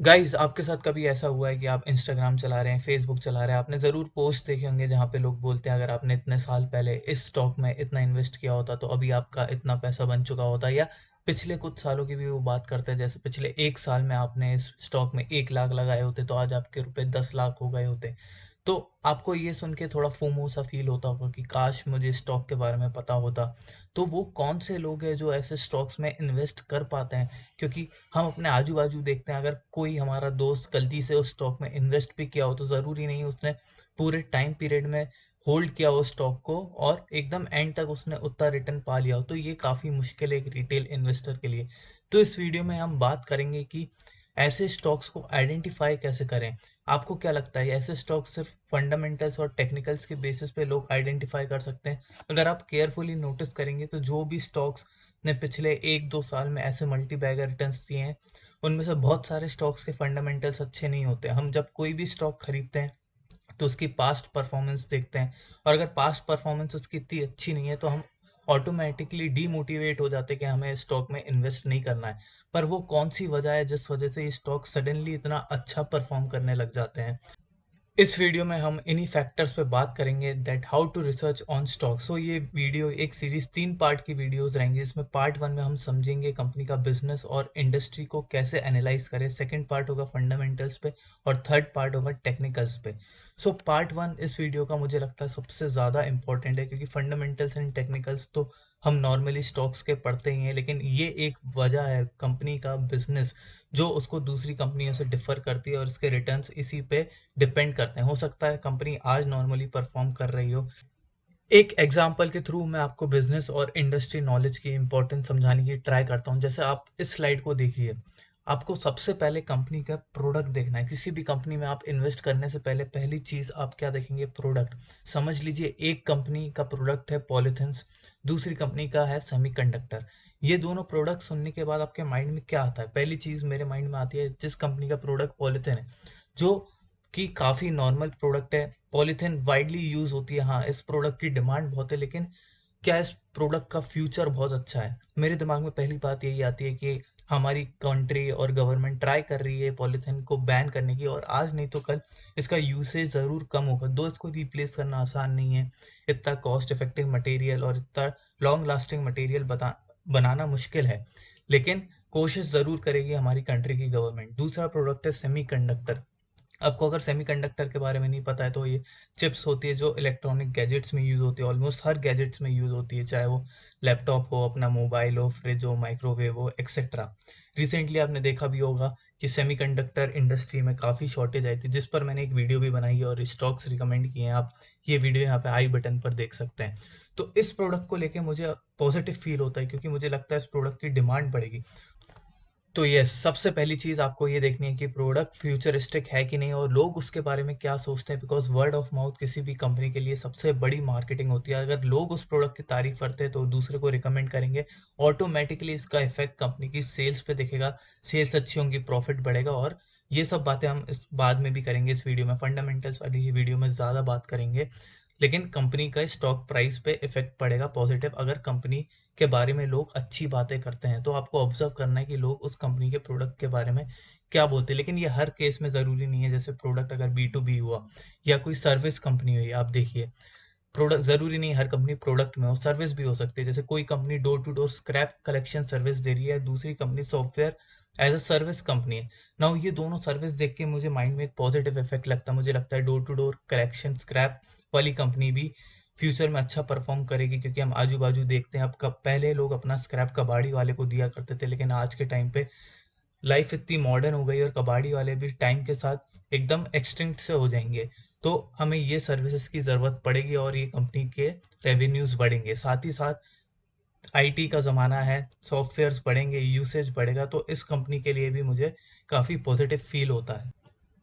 Guys आपके साथ कभी ऐसा हुआ है कि आप इंस्टाग्राम चला रहे हैं, फेसबुक चला रहे हैं, आपने ज़रूर पोस्ट देखे होंगे जहाँ पे लोग बोलते हैं अगर आपने इतने साल पहले इस स्टॉक में इतना इन्वेस्ट किया होता तो अभी आपका इतना पैसा बन चुका होता, या पिछले कुछ सालों की भी वो बात करते हैं जैसे पिछले 1 साल में आपने इस स्टॉक में 1 लाख लगाए होते तो आज आपके रुपए 10 लाख हो गए होते। तो आपको ये सुन के थोड़ा फोमो सा फील होता होगा कि काश मुझे स्टॉक के बारे में पता होता। तो वो कौन से लोग हैं जो ऐसे स्टॉक्स में इन्वेस्ट कर पाते हैं, क्योंकि हम अपने आजू-बाजू देखते हैं अगर कोई हमारा दोस्त गलती से उस स्टॉक में इन्वेस्ट भी किया हो तो ज़रूरी नहीं उसने पूरे टाइम पीरियड में होल्ड किया हो स्टॉक को और एकदम एंड तक उसने उतना रिटर्न पा लिया हो, तो ये काफ़ी मुश्किल है एक रिटेल इन्वेस्टर के लिए। तो इस वीडियो में हम बात करेंगे कि ऐसे स्टॉक्स को आइडेंटिफाई कैसे करें। आपको क्या लगता है ऐसे स्टॉक्स सिर्फ फंडामेंटल्स और टेक्निकल्स के बेसिस पे लोग आइडेंटिफाई कर सकते हैं? अगर आप केयरफुली नोटिस करेंगे तो जो भी स्टॉक्स ने पिछले 1-2 साल में ऐसे मल्टी बैगर रिटर्न्स दिए हैं, उनमें से बहुत सारे स्टॉक्स के फंडामेंटल्स अच्छे नहीं होते। हम जब कोई भी स्टॉक खरीदते हैं तो उसकी पास्ट परफॉर्मेंस देखते हैं, और अगर पास्ट परफॉर्मेंस उसकी इतनी अच्छी नहीं है तो हम ऑटोमेटिकली डीमोटिवेट हो जाते हैं कि हमें स्टॉक में इन्वेस्ट नहीं करना है। पर वो कौन सी वजह है जिस वजह से ये स्टॉक सडनली इतना अच्छा परफॉर्म करने लग जाते हैं? इस वीडियो में हम इन्हीं फैक्टर्स पे बात करेंगे that how to research on stock. So ये वीडियो एक सीरीज 3 पार्ट की वीडियोस रहेंगी। इसमें पार्ट 1 में हम समझेंगे कंपनी का बिजनेस और इंडस्ट्री को कैसे एनालाइज करें, सेकंड पार्ट होगा फंडामेंटल्स पे, और थर्ड पार्ट होगा टेक्निकल्स पे। सो पार्ट 1 इस वीडियो का मुझे लगता है सबसे ज़्यादा इंपॉर्टेंट है, क्योंकि फंडामेंटल्स एंड टेक्निकल्स तो हम नॉर्मली स्टॉक्स के पढ़ते ही हैं, लेकिन ये एक वजह है कंपनी का बिजनेस जो उसको दूसरी कंपनियों से डिफर करती है, और इसके रिटर्न्स इसी पे डिपेंड करते हैं। हो सकता है कंपनी आज नॉर्मली परफॉर्म कर रही हो। एक एग्जांपल के थ्रू मैं आपको बिजनेस और इंडस्ट्री नॉलेज की इंपॉर्टेंस समझाने की ट्राई करता हूँ। जैसे आप इस स्लाइड को देखिए, आपको सबसे पहले कंपनी का प्रोडक्ट देखना है। किसी भी कंपनी में आप इन्वेस्ट करने से पहले पहली चीज आप क्या देखेंगे? प्रोडक्ट। समझ लीजिए एक कंपनी का प्रोडक्ट है पॉलीथिन्स, दूसरी कंपनी का है सेमीकंडक्टर। ये दोनों प्रोडक्ट सुनने के बाद आपके माइंड में क्या आता है? पहली चीज मेरे माइंड में आती है, जिस कंपनी का प्रोडक्ट पॉलीथिन है, जो कि काफ़ी नॉर्मल प्रोडक्ट है, पॉलीथिन वाइडली यूज़ होती है। हाँ, इस प्रोडक्ट की डिमांड बहुत है, लेकिन क्या इस प्रोडक्ट का फ्यूचर बहुत अच्छा है? मेरे दिमाग में पहली बात यही आती है कि हमारी कंट्री और गवर्नमेंट ट्राई कर रही है पॉलीथिन को बैन करने की, और आज नहीं तो कल इसका यूसेज ज़रूर कम होगा। दो इसको रिप्लेस करना आसान नहीं है, इतना कॉस्ट इफेक्टिव मटेरियल और इतना लॉन्ग लास्टिंग मटेरियल बनाना मुश्किल है, लेकिन कोशिश ज़रूर करेगी हमारी कंट्री की गवर्नमेंट। दूसरा प्रोडक्ट है सेमीकंडक्टर। आपको अगर सेमीकंडक्टर के बारे में नहीं पता है तो ये चिप्स होती है जो इलेक्ट्रॉनिक गैजेट्स में यूज़ होती है, ऑलमोस्ट हर गैजेट्स में यूज़ होती है, चाहे वो लैपटॉप हो, अपना मोबाइल हो, फ्रिज हो, माइक्रोवेव हो, एक्सेट्रा। रिसेंटली आपने देखा भी होगा कि सेमीकंडक्टर इंडस्ट्री में काफ़ी शॉर्टेज आई थी, जिस पर मैंने एक वीडियो भी बनाई है और स्टॉक्स रिकमेंड किए हैं। आप ये वीडियो यहाँ पे आई बटन पर देख सकते हैं। तो इस प्रोडक्ट को लेके मुझे पॉजिटिव फील होता है, क्योंकि मुझे लगता है इस प्रोडक्ट की डिमांड बढ़ेगी। तो यस, सबसे पहली चीज़ आपको ये देखनी है कि प्रोडक्ट फ्यूचरिस्टिक है कि नहीं, और लोग उसके बारे में क्या सोचते हैं, बिकॉज वर्ड ऑफ माउथ किसी भी कंपनी के लिए सबसे बड़ी मार्केटिंग होती है। अगर लोग उस प्रोडक्ट की तारीफ करते हैं तो दूसरे को रिकमेंड करेंगे, ऑटोमेटिकली इसका इफेक्ट कंपनी की सेल्स पे दिखेगा, सेल्स अच्छी होंगी, प्रॉफिट बढ़ेगा। और ये सब बातें हम इस बाद में भी करेंगे, इस वीडियो में फंडामेंटल्स वाली ही वीडियो में ज़्यादा बात करेंगे। लेकिन कंपनी का स्टॉक प्राइस पे इफेक्ट पड़ेगा पॉजिटिव अगर कंपनी के बारे में लोग अच्छी बातें करते हैं। तो आपको ऑब्जर्व करना है कि लोग उस कंपनी के प्रोडक्ट के बारे में क्या बोलते हैं। लेकिन ये हर केस में ज़रूरी नहीं है। जैसे प्रोडक्ट अगर बी टू बी हुआ या कोई सर्विस कंपनी हुई, आप देखिए प्रोडक्ट ज़रूरी नहीं हर कंपनी प्रोडक्ट में हो, सर्विस भी हो सकती है। जैसे कोई company door to door scrap collection service दे रही है, दूसरी company software as a service company है। नाउ ये दोनों सर्विस देख के मुझे माइंड में एक पॉजिटिव इफेक्ट लगता है। मुझे लगता है door to door collection scrap वाली कंपनी भी फ्यूचर में अच्छा परफॉर्म करेगी, क्योंकि हम आजू बाजू देखते हैं अब कब पहले लोग अपना स्क्रैप कबाड़ी वाले को दिया करते थे, लेकिन आज के टाइम पे लाइफ इतनी मॉडर्न हो गई और कबाड़ी वाले भी टाइम के साथ एकदम एक्सटिंक्ट से हो जाएंगे। तो हमें ये सर्विसेज की ज़रूरत पड़ेगी और ये कंपनी के रेवेन्यूज बढ़ेंगे। साथ ही साथ आईटी का ज़माना है, सॉफ्टवेयर्स बढ़ेंगे, यूसेज बढ़ेगा, तो इस कंपनी के लिए भी मुझे काफ़ी पॉजिटिव फील होता है।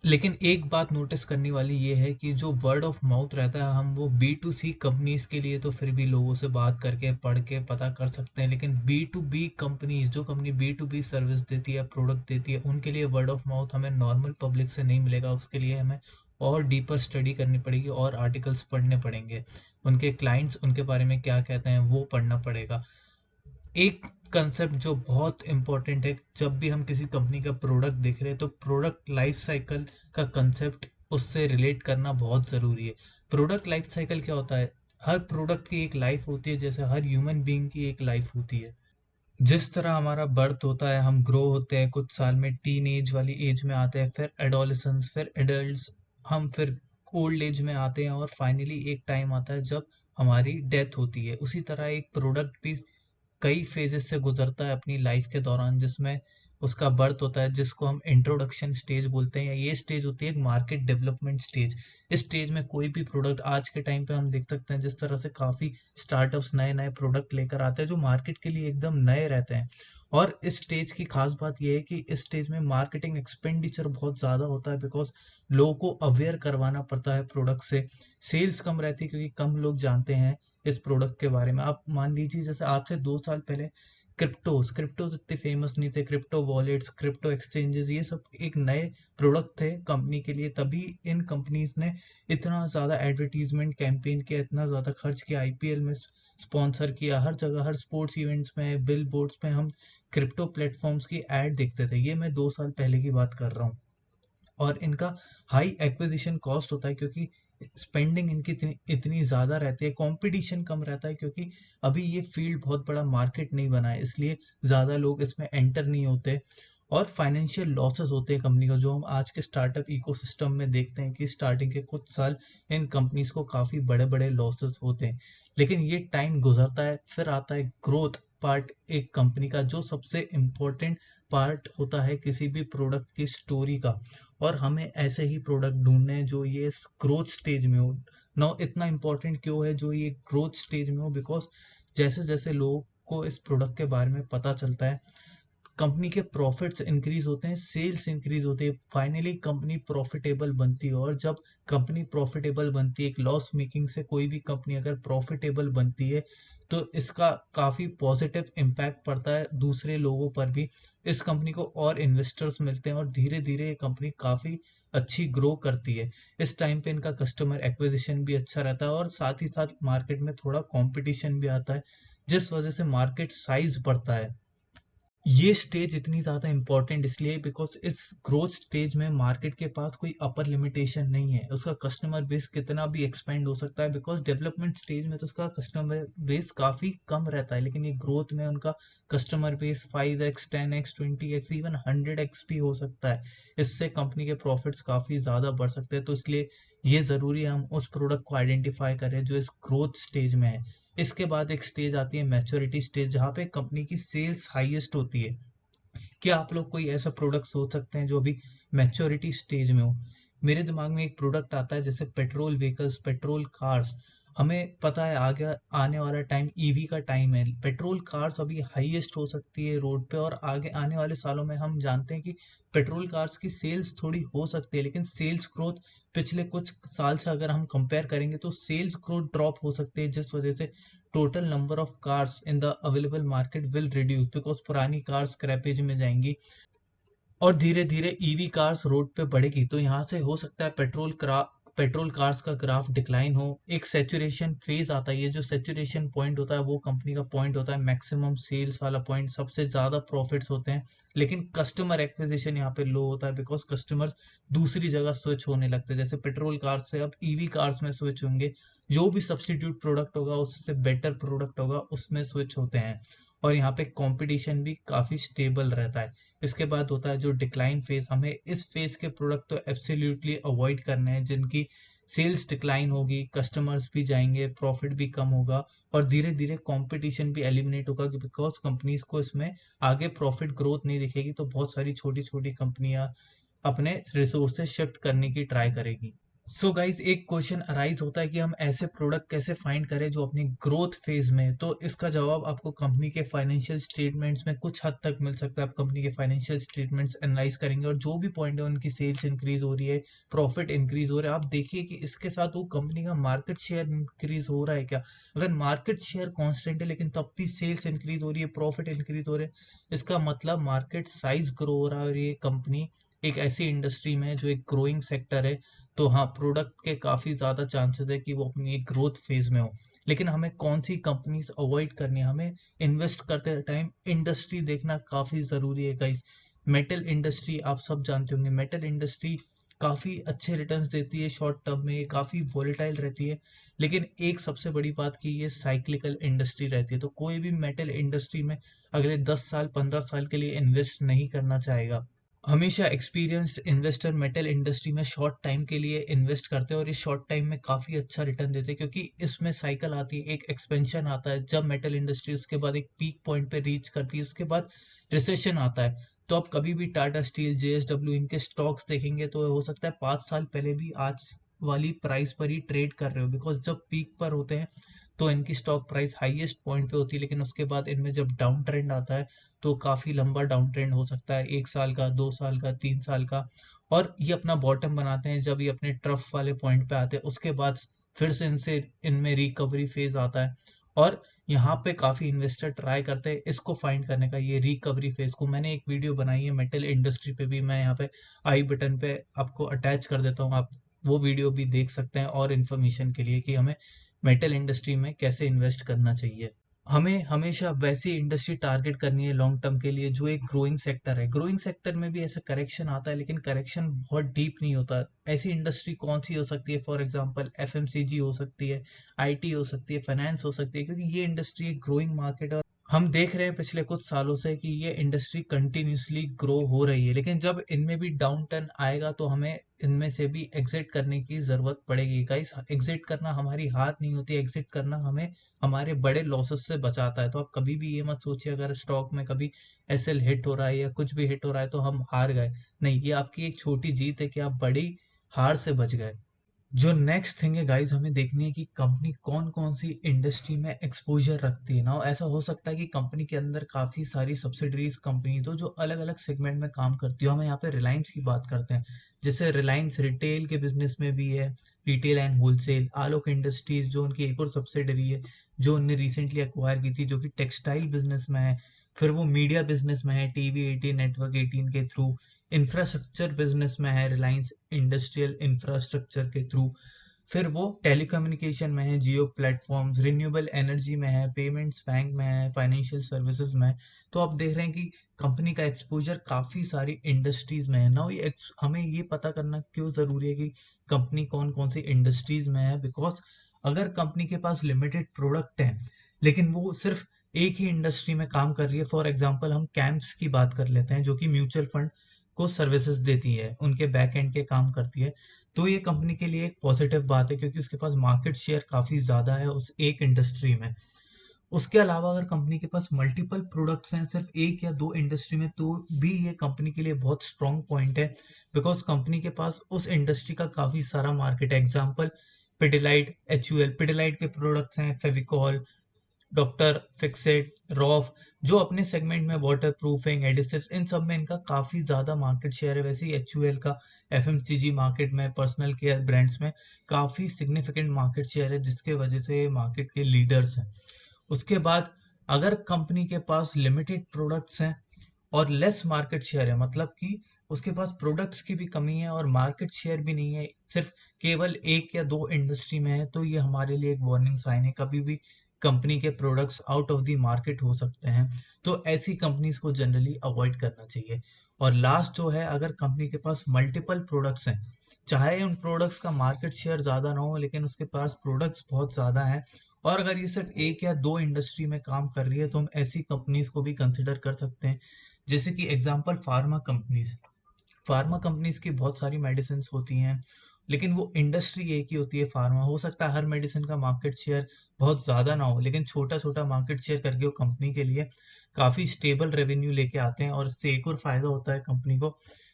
लेकिन एक बात नोटिस करने वाली ये है कि जो वर्ड ऑफ माउथ रहता है, हम वो बी टू सी कंपनीज के लिए तो फिर भी लोगों से बात करके पढ़ के पता कर सकते हैं, लेकिन बी टू बी कंपनीज, जो company B to B service देती है, प्रोडक्ट देती है, उनके लिए वर्ड ऑफ माउथ हमें नॉर्मल पब्लिक से नहीं मिलेगा। उसके लिए हमें और डीपर स्टडी करनी पड़ेगी और आर्टिकल्स पढ़ने पड़ेंगे, उनके क्लाइंट्स उनके बारे में क्या कहते हैं वो पढ़ना पड़ेगा। एक कंसेप्ट जो बहुत इंपॉर्टेंट है जब भी हम किसी कंपनी का प्रोडक्ट देख रहे हैं, तो प्रोडक्ट लाइफ साइकिल का कंसेप्ट उससे रिलेट करना बहुत ज़रूरी है। प्रोडक्ट लाइफ साइकिल क्या होता है? हर प्रोडक्ट की एक लाइफ होती है, जैसे हर ह्यूमन बीइंग की एक लाइफ होती है। जिस तरह हमारा बर्थ होता है, हम ग्रो होते हैं, कुछ साल में टीन एज वाली एज में आते हैं, फिर एडोलेसेंस, फिर एडल्ट्स, हम फिर ओल्ड एज में आते हैं, और फाइनली एक टाइम आता है जब हमारी डेथ होती है। उसी तरह एक प्रोडक्ट भी कई फेजेस से गुजरता है अपनी लाइफ के दौरान, जिसमें उसका बर्थ होता है, जिसको हम इंट्रोडक्शन स्टेज बोलते हैं, या ये स्टेज होती है एक मार्केट डेवलपमेंट स्टेज। इस स्टेज में कोई भी प्रोडक्ट, आज के टाइम पे हम देख सकते हैं जिस तरह से काफ़ी स्टार्टअप्स नए नए प्रोडक्ट लेकर आते हैं जो मार्केट के लिए एकदम नए रहते हैं। और इस स्टेज की खास बात यह है कि इस स्टेज में मार्केटिंग एक्सपेंडिचर बहुत ज़्यादा होता है, बिकॉज लोगों को अवेयर करवाना पड़ता है प्रोडक्ट से। सेल्स कम रहती है क्योंकि कम लोग जानते हैं इस प्रोडक्ट के बारे में। आप मान लीजिए जैसे आज से 2 साल पहले क्रिप्टोज इतने फेमस नहीं थे, क्रिप्टो वॉलेट्स, क्रिप्टो एक्सचेंजेस, ये सब एक नए प्रोडक्ट थे कंपनी के लिए, तभी इन कंपनीज ने इतना ज़्यादा एडवर्टीजमेंट कैंपेन किया, इतना ज़्यादा खर्च किया, आईपीएल में स्पॉन्सर किया, हर जगह हर स्पोर्ट्स इवेंट्स में, बिल बोर्ड्स में हम क्रिप्टो प्लेटफॉर्म्स की ऐड देखते थे। ये मैं 2 साल पहले की बात कर रहा हूँ। और इनका हाई एक्विजिशन कॉस्ट होता है क्योंकि स्पेंडिंग इनकी इतनी इतनी ज़्यादा रहती है, कंपटीशन कम रहता है क्योंकि अभी ये फील्ड बहुत बड़ा मार्केट नहीं बना है, इसलिए ज़्यादा लोग इसमें एंटर नहीं होते। और फाइनेंशियल लॉसेस होते हैं कंपनी को, जो हम आज के स्टार्टअप इकोसिस्टम में देखते हैं कि स्टार्टिंग के कुछ साल इन कंपनीज को काफ़ी बड़े बड़े लॉसेस होते हैं। लेकिन ये टाइम गुजरता है, फिर आता है ग्रोथ पार्ट एक कंपनी का, जो सबसे इम्पोर्टेंट पार्ट होता है किसी भी प्रोडक्ट की स्टोरी का। और हमें ऐसे ही प्रोडक्ट ढूंढने हैं जो ये ग्रोथ स्टेज में हो। नाउ इतना इम्पोर्टेंट क्यों है जो ये ग्रोथ स्टेज में हो? बिकॉज जैसे जैसे लोगों को इस प्रोडक्ट के बारे में पता चलता है, कंपनी के प्रॉफिट्स इंक्रीज होते हैं, सेल्स इंक्रीज होते हैं, फाइनली कंपनी प्रॉफिटेबल बनती है। और जब कंपनी प्रॉफिटेबल बनती है, एक लॉस मेकिंग से कोई भी कंपनी अगर प्रॉफिटेबल बनती है, तो इसका काफ़ी पॉजिटिव इम्पैक्ट पड़ता है दूसरे लोगों पर भी। इस कंपनी को और इन्वेस्टर्स मिलते हैं, और धीरे धीरे ये कंपनी काफ़ी अच्छी ग्रो करती है। इस टाइम पे इनका कस्टमर एक्विजिशन भी अच्छा रहता है, और साथ ही साथ मार्केट में थोड़ा कंपटीशन भी आता है, जिस वजह से मार्केट साइज बढ़ता है। ये स्टेज इतनी ज़्यादा इम्पोर्टेंट इसलिए बिकॉज इस ग्रोथ स्टेज में मार्केट के पास कोई अपर लिमिटेशन नहीं है, उसका कस्टमर बेस कितना भी एक्सपेंड हो सकता है। बिकॉज डेवलपमेंट स्टेज में तो उसका कस्टमर बेस काफ़ी कम रहता है, लेकिन ये ग्रोथ में उनका customer base 5x 10x 20x even 100x भी हो सकता है। इससे कंपनी के प्रॉफिट्स काफ़ी ज़्यादा बढ़ सकते हैं। तो इसलिए ये ज़रूरी है हम उस प्रोडक्ट को आइडेंटिफाई करें जो इस ग्रोथ स्टेज में है। इसके बाद एक स्टेज आती है मैच्योरिटी स्टेज, जहाँ पे कंपनी की सेल्स हाईएस्ट होती है। क्या आप लोग कोई ऐसा प्रोडक्ट सोच सकते हैं जो अभी मैच्योरिटी स्टेज में हो? मेरे दिमाग में एक प्रोडक्ट आता है जैसे पेट्रोल व्हीकल्स, पेट्रोल कार्स। हमें पता है आगे आने वाला टाइम ईवी का टाइम है, पेट्रोल कार्स अभी हाईएस्ट हो सकती है रोड पे, और आगे आने वाले सालों में हम जानते हैं कि पेट्रोल कार्स की सेल्स थोड़ी हो सकती है, लेकिन सेल्स ग्रोथ पिछले कुछ साल से अगर हम कंपेयर करेंगे तो सेल्स ग्रोथ ड्रॉप हो सकती है, जिस वजह से total number of cars in the available market will reduce, because पुरानी कार्स स्क्रैपेज में जाएंगी और धीरे धीरे ईवी कार्स रोड पे बढ़ेगी। तो यहाँ से हो सकता है पेट्रोल कार्स का ग्राफ डिक्लाइन हो, एक सेचुरेशन फेज आता है। ये जो सेचुरेशन पॉइंट होता है वो कंपनी का पॉइंट होता है, मैक्सिमम सेल्स वाला पॉइंट, सबसे ज़्यादा प्रॉफिट्स होते हैं। लेकिन कस्टमर एक्विजिशन यहाँ पे लो होता है, बिकॉज कस्टमर्स दूसरी जगह स्विच होने लगते हैं, जैसे पेट्रोल कार्स से अब ईवी कार्स में स्विच होंगे, जो भी सब्सटीट्यूट प्रोडक्ट होगा उससे बेटर प्रोडक्ट होगा उसमें स्विच होते हैं। और यहाँ पे कंपटीशन भी काफ़ी स्टेबल रहता है। इसके बाद होता है जो डिक्लाइन फेज, हमें इस फेज के प्रोडक्ट तो एब्सोल्युटली अवॉइड करने हैं जिनकी सेल्स डिक्लाइन होगी, कस्टमर्स भी जाएंगे, प्रॉफिट भी कम होगा, और धीरे धीरे कंपटीशन भी एलिमिनेट होगा, बिकॉज कंपनीज को इसमें आगे प्रॉफिट ग्रोथ नहीं दिखेगी, तो बहुत सारी छोटी छोटी कंपनियां अपने रिसोर्सेज शिफ्ट करने की ट्राई करेगी। सो गाइज एक क्वेश्चन अराइज होता है कि हम ऐसे प्रोडक्ट कैसे फाइंड करें जो अपनी ग्रोथ फेज में है। तो इसका जवाब आपको कंपनी के फाइनेंशियल स्टेटमेंट्स में कुछ हद तक मिल सकता है। आप कंपनी के फाइनेंशियल स्टेटमेंट्स एनालाइज करेंगे, और जो भी पॉइंट है उनकी सेल्स इंक्रीज हो रही है, प्रॉफिट इंक्रीज हो रहा है, आप देखिए कि इसके साथ वो कंपनी का मार्केट शेयर इंक्रीज हो रहा है क्या। अगर मार्केट शेयर कॉन्स्टेंट है लेकिन तब भी सेल्स इंक्रीज हो रही है, प्रॉफिट इंक्रीज हो रहे हैं, इसका मतलब मार्केट साइज ग्रो हो रहा है, और ये कंपनी एक ऐसी इंडस्ट्री में है जो एक ग्रोइंग सेक्टर है। तो हाँ, प्रोडक्ट के काफ़ी ज़्यादा चांसेस है कि वो अपनी एक ग्रोथ फेज में हो। लेकिन हमें कौन सी कंपनीज अवॉइड करनी है, हमें इन्वेस्ट करते टाइम इंडस्ट्री देखना काफ़ी ज़रूरी है गाइस। मेटल इंडस्ट्री आप सब जानते होंगे, मेटल इंडस्ट्री काफ़ी अच्छे रिटर्न्स देती है शॉर्ट टर्म में, काफ़ी वोलेटाइल रहती है, लेकिन एक सबसे बड़ी बात कि ये साइक्लिकल इंडस्ट्री रहती है, तो कोई भी मेटल इंडस्ट्री में अगले 10 साल 15 साल के लिए इन्वेस्ट नहीं करना चाहेगा। हमेशा एक्सपीरियंस्ड इन्वेस्टर मेटल इंडस्ट्री में शॉर्ट टाइम के लिए इन्वेस्ट करते हैं और इस शॉर्ट टाइम में काफ़ी अच्छा रिटर्न देते हैं, क्योंकि इसमें साइकिल आती है, एक एक्सपेंशन आता है जब मेटल इंडस्ट्री उसके बाद एक पीक पॉइंट पे रीच करती है, उसके बाद रिसेशन आता है। तो आप कभी भी टाटा स्टील, जेएसडब्ल्यू इनके स्टॉक्स देखेंगे तो हो सकता है 5 साल पहले भी आज वाली प्राइस पर ही ट्रेड कर रहे हो, बिकॉज जब पीक पर होते हैं तो इनकी स्टॉक प्राइस हाईएस्ट पॉइंट पे होती है, लेकिन उसके बाद इनमें जब डाउन ट्रेंड आता है तो काफ़ी लंबा डाउन ट्रेंड हो सकता है, 1 साल का, 2 साल का, 3 साल का, और ये अपना बॉटम बनाते हैं जब ये अपने ट्रफ वाले पॉइंट पे आते हैं, उसके बाद फिर से इनसे इनमें रिकवरी फेज आता है। और यहाँ पे काफ़ी इन्वेस्टर ट्राई करते हैं इसको फाइंड करने का, ये रिकवरी फेज को। मैंने एक वीडियो बनाई है मेटल इंडस्ट्री पे भी, मैं यहाँ पे आई बटन पे आपको अटैच कर देता हूँ, आप वो वीडियो भी देख सकते हैं और इन्फॉर्मेशन के लिए कि हमें मेटल इंडस्ट्री में कैसे इन्वेस्ट करना चाहिए। हमें हमेशा वैसी इंडस्ट्री टारगेट करनी है लॉन्ग टर्म के लिए जो एक ग्रोइंग सेक्टर है। ग्रोइंग सेक्टर में भी ऐसा करेक्शन आता है, लेकिन करेक्शन बहुत डीप नहीं होता। ऐसी इंडस्ट्री कौन सी हो सकती है? फॉर एग्जांपल एफएमसीजी हो सकती है, आईटी हो सकती है, फाइनेंस हो सकती है, क्योंकि ये इंडस्ट्री एक ग्रोइंग मार्केट है। हम देख रहे हैं पिछले कुछ सालों से कि ये इंडस्ट्री कंटिन्यूसली ग्रो हो रही है, लेकिन जब इनमें भी डाउन टर्न आएगा तो हमें इनमें से भी एग्जिट करने की ज़रूरत पड़ेगी गाइस। एग्जिट करना हमारी हाथ नहीं होती, एग्जिट करना हमें हमारे बड़े लॉसेस से बचाता है। तो आप कभी भी ये मत सोचिए अगर स्टॉक में कभी एसएल हिट हो रहा है या कुछ भी हिट हो रहा है तो हम हार गए। नहीं, ये आपकी एक छोटी जीत है कि आप बड़ी हार से बच गए। जो नेक्स्ट थिंग है गाइस, हमें देखनी है कि कंपनी कौन कौन सी इंडस्ट्री में एक्सपोजर रखती है ना। ऐसा हो सकता है कि कंपनी के अंदर काफ़ी सारी सब्सिडरीज कंपनी तो जो अलग अलग सेगमेंट में काम करती हो। हम यहाँ पे रिलायंस की बात करते हैं, जैसे रिलायंस रिटेल के बिजनेस में भी है, retail and wholesale. Alok industries जो उनकी एक और सब्सिडरी है जो उनने रिसेंटली एक्वायर की थी, जो कि टेक्सटाइल बिजनेस में है। फिर वो मीडिया बिजनेस में है, टीवी 18, नेटवर्क 18 के थ्रू। इंफ्रास्ट्रक्चर बिजनेस में है रिलायंस इंडस्ट्रियल इंफ्रास्ट्रक्चर के थ्रू। फिर वो टेलीकम्युनिकेशन में है, जियो प्लेटफॉर्म्स। रिन्यूएबल एनर्जी में है, पेमेंट्स बैंक में है, फाइनेंशियल सर्विसेज में है। तो आप देख रहे हैं कि कंपनी का एक्सपोजर काफ़ी सारी इंडस्ट्रीज में है ना। ये हमें ये पता करना क्यों ज़रूरी है कि कंपनी कौन कौन सी इंडस्ट्रीज में है, बिकॉज अगर कंपनी के पास लिमिटेड प्रोडक्ट है लेकिन वो सिर्फ एक ही इंडस्ट्री में काम कर रही है, फॉर एग्जांपल हम कैंप्स की बात कर लेते हैं जो कि म्यूचुअल फंड को सर्विसेज देती है, उनके बैक एंड के काम करती है, तो ये कंपनी के लिए एक पॉजिटिव बात है क्योंकि उसके पास मार्केट शेयर काफ़ी ज़्यादा है उस एक इंडस्ट्री में। उसके अलावा अगर कंपनी के पास मल्टीपल प्रोडक्ट्स हैं सिर्फ एक या दो इंडस्ट्री में, तो भी ये कंपनी के लिए बहुत स्ट्रॉन्ग पॉइंट है, बिकॉज कंपनी के पास उस इंडस्ट्री का काफ़ी सारा मार्केट है। Example Pidilite, HUL. पिडिलाइट के प्रोडक्ट्स हैं फेविकॉल, डॉक्टर फिक्सेड, रॉफ, जो अपने सेगमेंट में वाटर प्रूफिंग, एडिसिव्स, इन सब में इनका काफ़ी ज़्यादा मार्केट शेयर है। वैसे ही एचयूएल का एफएमसीजी मार्केट में, पर्सनल केयर ब्रांड्स में काफ़ी सिग्निफिकेंट मार्केट शेयर है, जिसके वजह से मार्केट के लीडर्स हैं। उसके बाद अगर कंपनी के पास लिमिटेड प्रोडक्ट्स हैं और लेस मार्केट शेयर है, मतलब कि उसके पास प्रोडक्ट्स की भी कमी है और मार्केट शेयर भी नहीं है, सिर्फ केवल एक या दो इंडस्ट्री में है, तो ये हमारे लिए एक वार्निंग साइन है। कभी भी कंपनी के products out of the market हो सकते हैं, तो ऐसी कंपनीज को जनरली अवॉइड करना चाहिए। और लास्ट जो है, अगर कंपनी के पास मल्टीपल प्रोडक्ट्स हैं, चाहे उन प्रोडक्ट्स का मार्केट शेयर ज़्यादा ना हो लेकिन उसके पास प्रोडक्ट्स बहुत ज़्यादा हैं, और अगर ये सिर्फ एक या दो इंडस्ट्री में काम कर रही है, तो हम ऐसी कंपनीज को भी कंसिडर कर सकते हैं। जैसे कि example pharma companies. Pharma companies की बहुत सारी मेडिसिन होती हैं, लेकिन वो इंडस्ट्री एक ही होती है फार्मा। हो सकता है हर मेडिसिन का मार्केट शेयर बहुत ज़्यादा ना हो, लेकिन छोटा छोटा मार्केट शेयर करके वो कंपनी के लिए काफ़ी स्टेबल रेवेन्यू लेके आते हैं। और इससे एक और फायदा होता है कंपनी को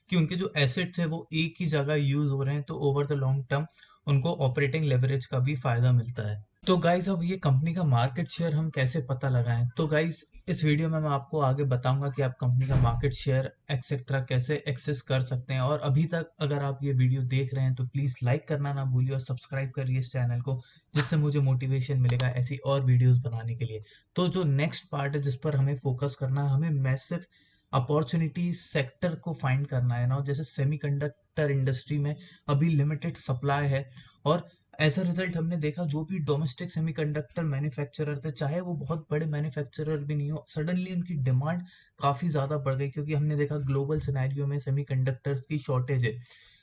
कि उनके जो एसेट्स है वो एक ही जगह यूज़ हो रहे हैं, तो ओवर द लॉन्ग टर्म उनको ऑपरेटिंग लेवरेज का भी फायदा मिलता है। तो गाइज अब ये कंपनी का मार्केट शेयर हम कैसे पता लगाएं? तो गाइज इस वीडियो में मैं आपको आगे बताऊंगा कि आप कंपनी का मार्केट शेयर एक्सेट्रा कैसे एक्सेस कर सकते हैं। और अभी तक अगर आप ये वीडियो देख रहे हैं तो प्लीज़ लाइक करना ना भूलिए और सब्सक्राइब करिए इस चैनल को, जिससे मुझे मोटिवेशन मिलेगा ऐसी और वीडियोस बनाने के लिए। तो जो नेक्स्ट पार्ट है जिस पर हमें फोकस करना है, हमें मैसिव अपॉर्चुनिटी सेक्टर को फाइंड करना है ना। जैसे सेमीकंडक्टर इंडस्ट्री में अभी लिमिटेड सप्लाई है और एज अ रिजल्ट हमने देखा जो भी डोमेस्टिक सेमीकंडक्टर मैन्युफैक्चरर थे, चाहे वो बहुत बड़े मैन्युफैक्चरर भी नहीं हो, सडनली उनकी डिमांड काफी ज्यादा बढ़ गई, क्योंकि हमने देखा ग्लोबल सिनेरियो में सेमीकंडक्टर्स की शॉर्टेज है।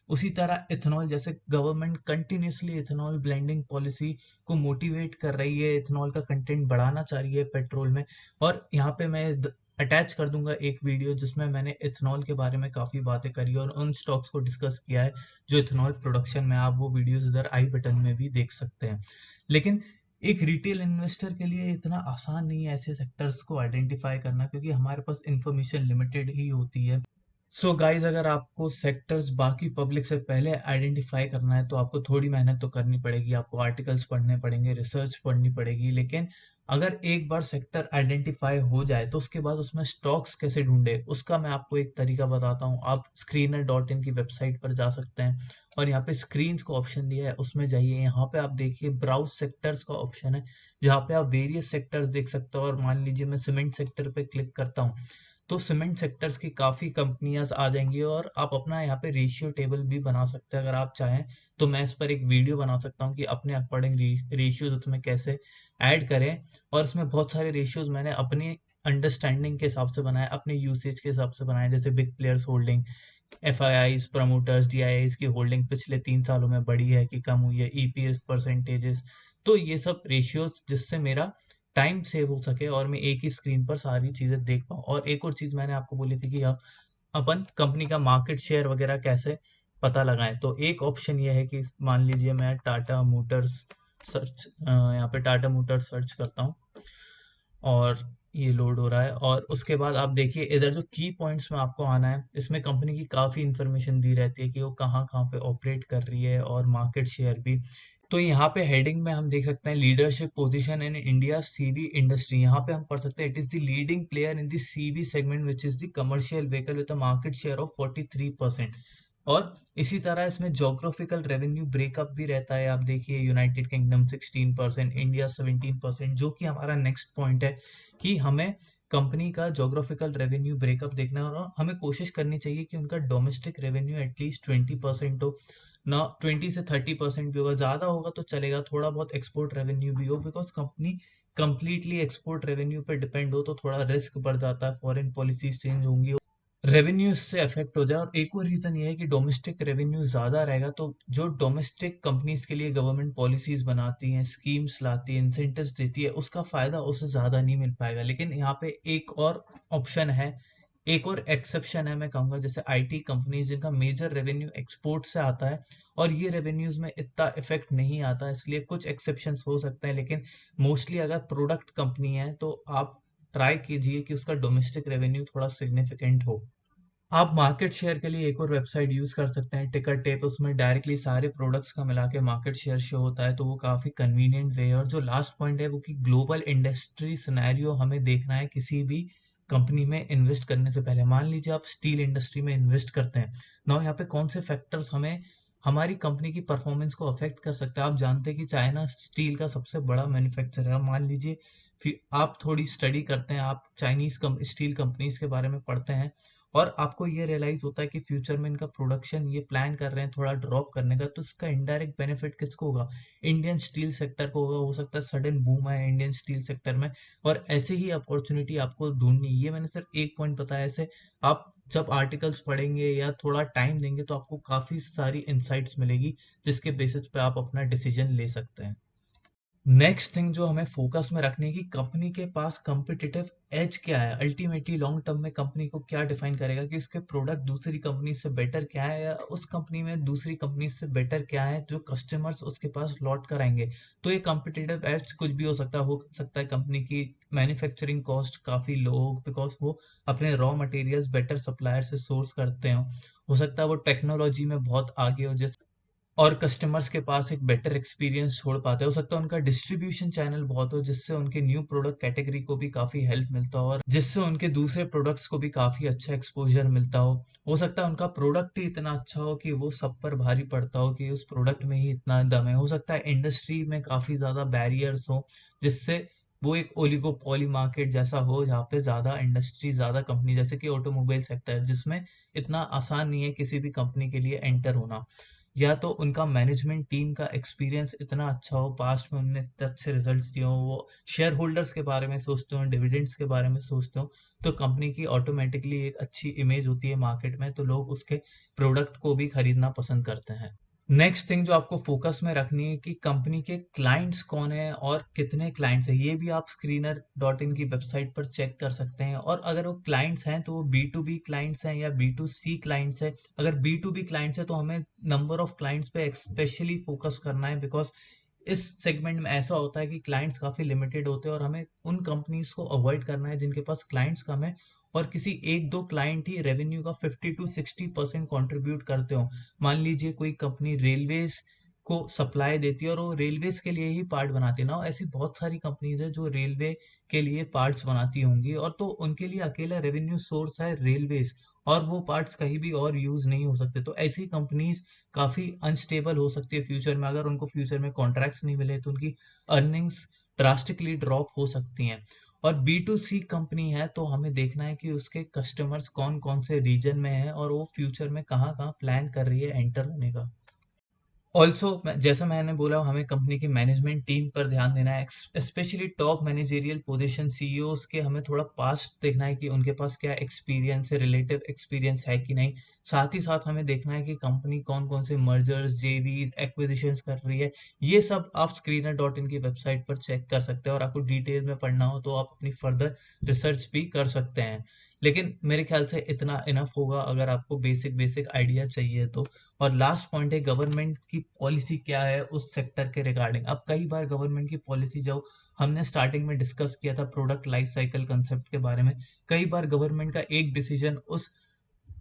उसी तरह इथेनॉल, जैसे government continuously ethanol blending policy को मोटिवेट कर रही है, इथेनॉल का कंटेंट बढ़ाना चाह रही है पेट्रोल में। और यहाँ पे मैं अटैच कर दूंगा एक वीडियो जिसमें मैंने इथेनॉल के बारे में काफी बातें करी और उन स्टॉक्स को डिस्कस किया है जो इथेनॉल प्रोडक्शन में। आप वो वीडियोस इधर आई बटन में भी देख सकते हैं। लेकिन एक रिटेल इन्वेस्टर के लिए इतना आसान नहीं है ऐसे सेक्टर्स को आइडेंटिफाई करना, क्योंकि हमारे पास इंफॉर्मेशन लिमिटेड ही होती है। सो गाइज, अगर आपको सेक्टर्स बाकी पब्लिक से पहले आइडेंटिफाई करना है तो आपको थोड़ी मेहनत तो करनी पड़ेगी, आपको आर्टिकल्स पढ़ने पड़ेंगे, रिसर्च पढ़नी पड़ेगी। लेकिन अगर एक बार सेक्टर आइडेंटिफाई हो जाए तो उसके बाद उसमें स्टॉक्स कैसे ढूंढे, उसका मैं आपको एक तरीका बताता हूँ। आप screener.in की वेबसाइट पर जा सकते हैं और यहाँ पे स्क्रीन्स का ऑप्शन दिया है, उसमें जाइए। यहाँ पे आप देखिए ब्राउज सेक्टर्स का ऑप्शन है, जहाँ पे आप वेरियस सेक्टर्स देख सकते हो। और मान लीजिए मैं सीमेंट सेक्टर पे क्लिक करता हूँ तो सीमेंट सेक्टर्स की काफ़ी कंपनियां आ जाएंगी और आप अपना यहाँ पे रेशियो टेबल भी बना सकते हैं अगर आप चाहें। तो मैं इस पर एक वीडियो बना सकता हूँ कि अपने अकॉर्डिंग रेशियोज उसमें कैसे ऐड करें। और इसमें बहुत सारे रेशियोज मैंने अपनी अंडरस्टैंडिंग के हिसाब से बनाए, अपने यूसेज के हिसाब से बनाए। जैसे big players holding, F I eyes, promoters, D I eyes की होल्डिंग पिछले 3 सालों में बढ़ी है कि कम हुई है, ईपीएस परसेंटेजेस। तो ये सब रेशियोज जिससे मेरा टाइम सेव हो सके और मैं एक ही स्क्रीन पर सारी चीजें देख पाऊँ। और एक और चीज मैंने आपको बोली थी कि आप अपन कंपनी का मार्केट शेयर वगैरह कैसे पता लगाएं। तो एक ऑप्शन ये है कि मान लीजिए मैं टाटा मोटर्स सर्च, यहाँ पे टाटा मोटर्स सर्च करता हूँ और ये लोड हो रहा है। और उसके बाद आप देखिए इधर जो की पॉइंट्स में आपको आना है, इसमें कंपनी की काफ़ी इंफॉर्मेशन दी रहती है कि वो कहाँ कहाँ पे ऑपरेट कर रही है और मार्केट शेयर भी। तो यहाँ पे हेडिंग में हम देख सकते हैं leadership position in India CV industry. यहाँ पे हम पढ़ सकते हैं it is the leading player in the CV segment which is the commercial vehicle with a market share of 43%। और इसी तरह इसमें जोग्राफिकल रेवेन्यू ब्रेकअप भी रहता है। आप देखिए यूनाइटेड किंगडम 16%, इंडिया 17%, जो कि हमारा नेक्स्ट पॉइंट है कि हमें कंपनी का जोग्राफिकल रेवेन्यू ब्रेकअप देखना है और हमें कोशिश करनी चाहिए कि उनका डोमेस्टिक रेवेन्यू एटलीस्ट 20% हो, ना 20 से 30% भी होगा। ज्यादा होगा तो चलेगा, थोड़ा बहुत एक्सपोर्ट रेवेन्यू भी हो, because company completely export revenue पे डिपेंड हो तो थोड़ा रिस्क बढ़ जाता है, फॉरेन पॉलिसीज चेंज होंगी, रेवेन्यू इससे अफेक्ट हो जाए। और एक और रीजन ये है कि डोमेस्टिक रेवेन्यू ज्यादा रहेगा तो जो डोमेस्टिक कंपनीज के लिए गवर्नमेंट पॉलिसीज बनाती हैं, स्कीम्स लाती है, इंसेंटिव्स देती है, उसका फायदा उससे ज्यादा नहीं मिल पाएगा। लेकिन यहाँ पे एक और ऑप्शन है, एक और एक्सेप्शन है मैं कहूंगा, जैसे आईटी कंपनीज जिनका मेजर रेवेन्यू एक्सपोर्ट से आता है और ये रेवेन्यूज में इतना इफेक्ट नहीं आता, इसलिए कुछ एक्सेप्शंस हो सकते हैं। लेकिन मोस्टली अगर प्रोडक्ट कंपनी है तो आप ट्राई कीजिए कि उसका डोमेस्टिक रेवेन्यू थोड़ा सिग्निफिकेंट हो। आप मार्केट शेयर के लिए एक और वेबसाइट यूज कर सकते हैं, टिकर टेप। उसमें डायरेक्टली सारे प्रोडक्ट्स का मिला के मार्केट शेयर शो होता है, तो वो काफी कन्वीनियंट वे है। और जो लास्ट पॉइंट है वो कि ग्लोबल इंडस्ट्री सिनेरियो हमें देखना है किसी भी कंपनी में इन्वेस्ट करने से पहले। मान लीजिए आप स्टील इंडस्ट्री में इन्वेस्ट करते हैं ना, यहाँ पे कौन से फैक्टर्स हमें हमारी कंपनी की परफॉर्मेंस को अफेक्ट कर सकता है। आप जानते हैं कि चाइना स्टील का सबसे बड़ा मैन्युफैक्चरर है। मान लीजिए फिर आप थोड़ी स्टडी करते हैं, आप चाइनीज स्टील कंपनीज के बारे में पढ़ते हैं और आपको ये रियलाइज होता है कि फ्यूचर में इनका प्रोडक्शन ये प्लान कर रहे हैं थोड़ा ड्रॉप करने का, तो इसका इनडायरेक्ट बेनिफिट किसको होगा? इंडियन स्टील सेक्टर को होगा। हो सकता है सडन बूम आए इंडियन स्टील सेक्टर में और ऐसे ही अपॉर्चुनिटी आपको ढूंढनी। ये मैंने सिर्फ एक पॉइंट बताया, ऐसे आप जब आर्टिकल्स पढ़ेंगे या थोड़ा टाइम देंगे तो आपको काफी सारी इंसाइट्स मिलेगी जिसके बेसिस पे आप अपना डिसीजन ले सकते हैं। नेक्स्ट थिंग जो हमें फोकस में रखनी है कि कंपनी के पास कम्पिटिटिव एज क्या है। अल्टीमेटली लॉन्ग टर्म में कंपनी को क्या डिफाइन करेगा कि उसके प्रोडक्ट दूसरी कंपनी से बेटर क्या है, या उस कंपनी में दूसरी कंपनी से बेटर क्या है जो कस्टमर्स उसके पास लौट कर आएंगे। तो ये कम्पिटिटिव एज कुछ भी हो सकता है कंपनी की मैन्युफैक्चरिंग कॉस्ट काफी लो हो बिकॉज वो अपने रॉ मटेरियल्स बेटर सप्लायर से सोर्स करते हो सकता है वो टेक्नोलॉजी में बहुत आगे हो जिस और कस्टमर्स के पास एक बेटर एक्सपीरियंस छोड़ पाते हैं। हो सकता है उनका डिस्ट्रीब्यूशन चैनल बहुत हो जिससे उनके न्यू प्रोडक्ट कैटेगरी को भी काफी हेल्प मिलता हो और जिससे उनके दूसरे प्रोडक्ट्स को भी काफी अच्छा एक्सपोजर मिलता हो सकता है उनका प्रोडक्ट ही इतना अच्छा हो कि वो सब पर भारी पड़ता हो कि उस प्रोडक्ट में ही इतना दम है। हो सकता है इंडस्ट्री में काफी ज्यादा बैरियर्स हो जिससे वो एक ओलिगोपोली मार्केट जैसा हो जहाँ पे ज्यादा इंडस्ट्री, ज्यादा कंपनी, जैसे कि ऑटोमोबाइल सेक्टर जिसमें इतना आसान नहीं है किसी भी कंपनी के लिए एंटर होना। या तो उनका मैनेजमेंट टीम का एक्सपीरियंस इतना अच्छा हो, पास्ट में उन्होंने इतने अच्छे रिजल्ट्स दिए हो, वो शेयर होल्डर्स के बारे में सोचते हो, डिविडेंड्स के बारे में सोचते हो, तो कंपनी की ऑटोमेटिकली एक अच्छी इमेज होती है मार्केट में, तो लोग उसके प्रोडक्ट को भी खरीदना पसंद करते हैं। नेक्स्ट थिंग जो आपको फोकस में रखनी है कि कंपनी के क्लाइंट्स कौन है और कितने क्लाइंट्स हैं, ये भी आप स्क्रीनर डॉट इन की वेबसाइट पर चेक कर सकते हैं। और अगर वो क्लाइंट्स हैं तो वो बी टू बी क्लाइंट्स हैं या बी टू सी क्लाइंट्स है। अगर बी टू बी क्लाइंट्स है तो हमें नंबर ऑफ क्लाइंट्स पे स्पेशली फोकस करना है, बिकॉज इस सेगमेंट में ऐसा होता है कि क्लाइंट्स काफ़ी लिमिटेड होते हैं और हमें उन कंपनीज को अवॉइड करना है जिनके पास क्लाइंट्स कम है और किसी एक दो क्लाइंट ही रेवेन्यू का 50 to 60% कंट्रीब्यूट करते हो। मान लीजिए कोई कंपनी रेलवेज को सप्लाई देती है और वो रेलवेज के लिए ही पार्ट बनाती है ना, ऐसी बहुत सारी कंपनीज है जो रेलवे के लिए पार्ट्स बनाती होंगी और तो उनके लिए अकेला रेवेन्यू सोर्स है रेलवेज, और वो पार्ट्स कहीं भी और यूज नहीं हो सकते। तो ऐसी कंपनीज काफी अनस्टेबल हो सकती है फ्यूचर में, अगर उनको फ्यूचर में कॉन्ट्रैक्ट्स नहीं मिले तो उनकी अर्निंग्स ड्रास्टिकली ड्रॉप हो सकती हैं। और बी टू सी कंपनी है तो हमें देखना है कि उसके कस्टमर्स कौन कौन से रीजन में है और वो फ्यूचर में कहाँ कहाँ प्लान कर रही है एंटर होने का। ऑल्सो जैसा मैंने बोला हमें कंपनी की मैनेजमेंट टीम पर ध्यान देना है, specially top managerial position CEOs के हमें थोड़ा पास्ट देखना है कि उनके पास क्या एक्सपीरियंस है, रिलेटिव एक्सपीरियंस है कि नहीं। साथ ही साथ हमें देखना है कि कंपनी कौन कौन से मर्जर्स जेवीज एक्विजिशंस कर रही है। ये सब आप स्क्रीनर डॉट इन की वेबसाइट पर चेक कर सकते हैं, और आपको डिटेल में पढ़ना हो तो आप अपनी फर्दर रिसर्च भी कर सकते हैं। लेकिन मेरे ख्याल से इतना इनफ होगा अगर आपको बेसिक बेसिक आइडिया चाहिए तो। और लास्ट पॉइंट है गवर्नमेंट की पॉलिसी क्या है उस सेक्टर के रिगार्डिंग। अब कई बार गवर्नमेंट की पॉलिसी जो हमने स्टार्टिंग में डिस्कस किया था प्रोडक्ट लाइफ साइकिल कंसेप्ट के बारे में, कई बार गवर्नमेंट का एक डिसीजन उस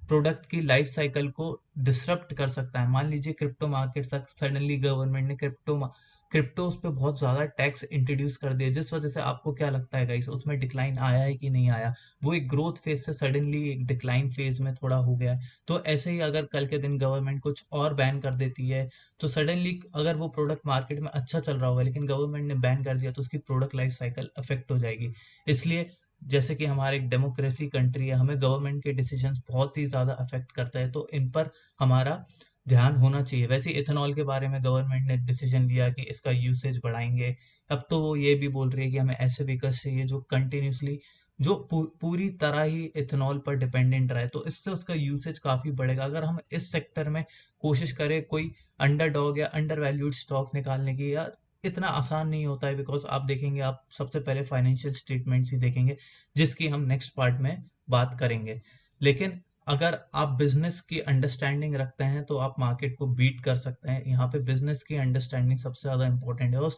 प्रोडक्ट की लाइफ साइकिल को डिसरप्ट कर सकता है। मान लीजिए क्रिप्टो मार्केट तक सडनली गवर्नमेंट ने क्रिप्टोस पे बहुत ज्यादा टैक्स इंट्रोड्यूस कर दिया, जिस वजह से आपको क्या लगता है गाइस उसमें डिक्लाइन आया है कि नहीं आया? वो एक ग्रोथ फेज से सडनली एक डिक्लाइन फेज में थोड़ा हो गया है। तो ऐसे ही अगर कल के दिन गवर्नमेंट कुछ और बैन कर देती है तो सडनली अगर वो प्रोडक्ट मार्केट में अच्छा चल रहा होगा लेकिन गवर्नमेंट ने बैन कर दिया तो उसकी प्रोडक्ट लाइफ साइकिल अफेक्ट हो जाएगी। इसलिए जैसे कि हमारे एक डेमोक्रेसी कंट्री है, हमें गवर्नमेंट के डिसीजंस बहुत ही ज़्यादा अफेक्ट करता है, तो इन पर हमारा ध्यान होना चाहिए। वैसे इथेनॉल के बारे में गवर्नमेंट ने डिसीजन लिया कि इसका यूसेज बढ़ाएंगे। अब तो वो ये भी बोल रही है कि हमें ऐसे व्हीकल्स चाहिए जो कंटिन्यूसली जो पूरी तरह ही इथेनॉल पर डिपेंडेंट रहे, तो इससे उसका यूसेज काफ़ी बढ़ेगा। अगर हम इस सेक्टर में कोशिश करें कोई अंडरडॉग या अंडर वैल्यूड स्टॉक निकालने की, या इतना आसान नहीं होता है, बिकॉज आप देखेंगे आप सबसे पहले फाइनेंशियल स्टेटमेंट्स ही देखेंगे जिसकी हम नेक्स्ट पार्ट में बात करेंगे। लेकिन अगर आप बिजनेस की अंडरस्टैंडिंग रखते हैं तो आप मार्केट को बीट कर सकते हैं। यहाँ पे बिजनेस की अंडरस्टैंडिंग सबसे ज़्यादा इंपॉर्टेंट है, और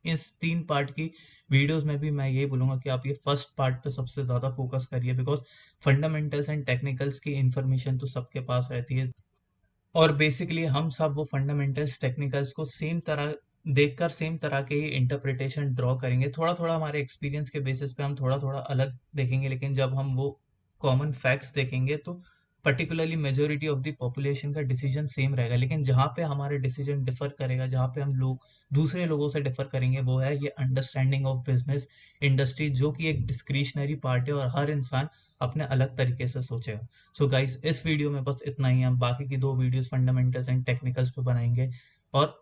इस तीन पार्ट की वीडियोस में भी मैं ये बोलूँगा कि आप ये फर्स्ट पार्ट पे सबसे ज़्यादा फोकस करिए, बिकॉज फंडामेंटल्स एंड टेक्निकल्स की इंफॉर्मेशन तो सबके पास रहती है, और बेसिकली हम सब वो फंडामेंटल्स टेक्निकल्स को सेम तरह देखकर सेम तरह के ही इंटरप्रिटेशन ड्रॉ करेंगे। थोड़ा थोड़ा हमारे एक्सपीरियंस के बेसिस पे हम थोड़ा थोड़ा अलग देखेंगे, लेकिन जब हम वो कॉमन फैक्ट्स देखेंगे तो particularly majority of the population का डिसीजन सेम रहेगा। लेकिन जहाँ पे हमारे डिसीजन डिफर करेगा, जहाँ पे हम लोग दूसरे लोगों से डिफर करेंगे, वो है ये अंडरस्टैंडिंग ऑफ बिजनेस इंडस्ट्री, जो कि एक डिस्क्रिशनरी पार्ट है और हर इंसान अपने अलग तरीके से सोचेगा। सो गाइस इस वीडियो में बस इतना ही, हम बाकी की दो वीडियोस फंडामेंटल्स एंड टेक्निकल्स पे बनाएंगे और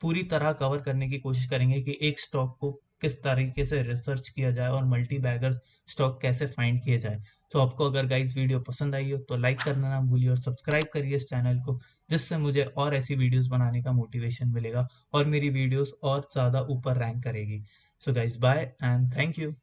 पूरी तरह कवर करने की कोशिश करेंगे कि एक स्टॉक को किस तरीके से रिसर्च किया जाए और मल्टी बैगर स्टॉक कैसे फाइंड किए जाए। तो आपको अगर गाइस वीडियो पसंद आई हो तो लाइक करना ना भूलिए और सब्सक्राइब करिए इस चैनल को, जिससे मुझे और ऐसी वीडियोस बनाने का मोटिवेशन मिलेगा और मेरी वीडियोस और ज़्यादा ऊपर रैंक करेगी। So guys bye and thank you.